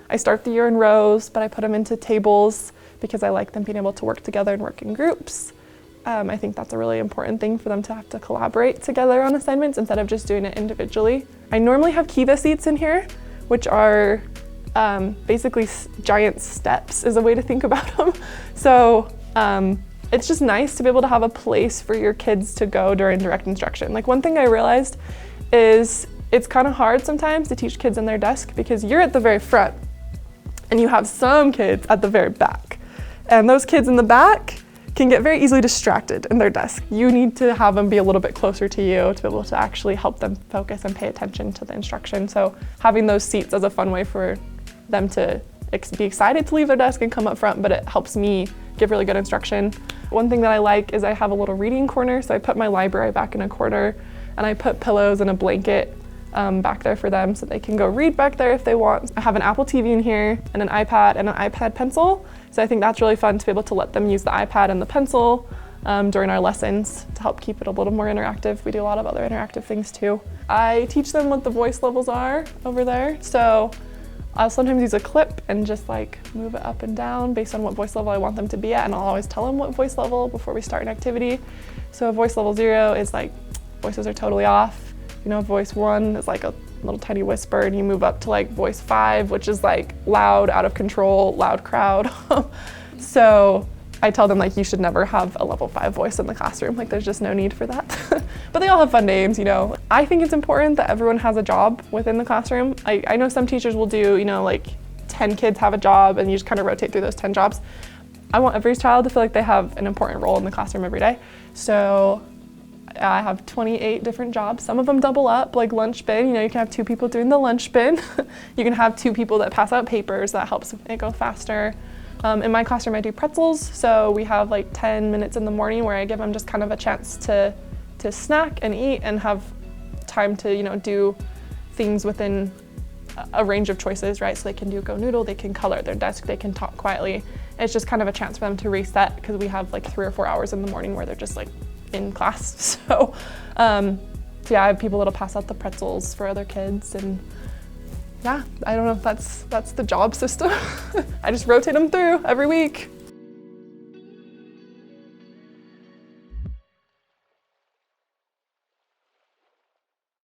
I start the year in rows, but I put them into tables because I like them being able to work together and work in groups. I think that's a really important thing for them to have to collaborate together on assignments instead of just doing it individually. I normally have Kiva seats in here, which are basically giant steps is a way to think about them. So it's just nice to be able to have a place for your kids to go during direct instruction. Like one thing I realized is it's kind of hard sometimes to teach kids in their desk because you're at the very front and you have some kids at the very back. And those kids in the back can get very easily distracted in their desk. You need to have them be a little bit closer to you to be able to actually help them focus and pay attention to the instruction. So having those seats is a fun way for them to be excited to leave their desk and come up front, but it helps me give really good instruction. One thing that I like is I have a little reading corner, so I put my library back in a corner and I put pillows and a blanket back there for them so they can go read back there if they want. I have an Apple TV in here and an iPad and an iPad pencil. So I think that's really fun to be able to let them use the iPad and the pencil during our lessons to help keep it a little more interactive. We do a lot of other interactive things too. I teach them what the voice levels are over there. So I'll sometimes use a clip and just like move it up and down based on what voice level I want them to be at, and I'll always tell them what voice level before we start an activity. So voice level 0 is like voices are totally off. You know, voice 1 is like a little tiny whisper, and you move up to like voice 5, which is like loud, out of control, loud crowd. So I tell them like you should never have a level 5 voice in the classroom, like there's just no need for that. But they all have fun names, you know. I think it's important that everyone has a job within the classroom. I know some teachers will do, you know, like 10 kids have a job and you just kind of rotate through those 10 jobs. I want every child to feel like they have an important role in the classroom every day. So I have 28 different jobs. Some of them double up, like lunch bin. You know, you can have 2 people doing the lunch bin. You can have 2 people that pass out papers. That helps it go faster. In my classroom, I do pretzels. So we have like 10 minutes in the morning where I give them just kind of a chance to snack and eat and have time to, you know, do things within a range of choices, right? So they can do Go Noodle, they can color at their desk, they can talk quietly. It's just kind of a chance for them to reset because we have like 3 or 4 hours in the morning where they're just like in class. So yeah, I have people that'll pass out the pretzels for other kids, and yeah, I don't know if that's the job system. I just rotate them through every week.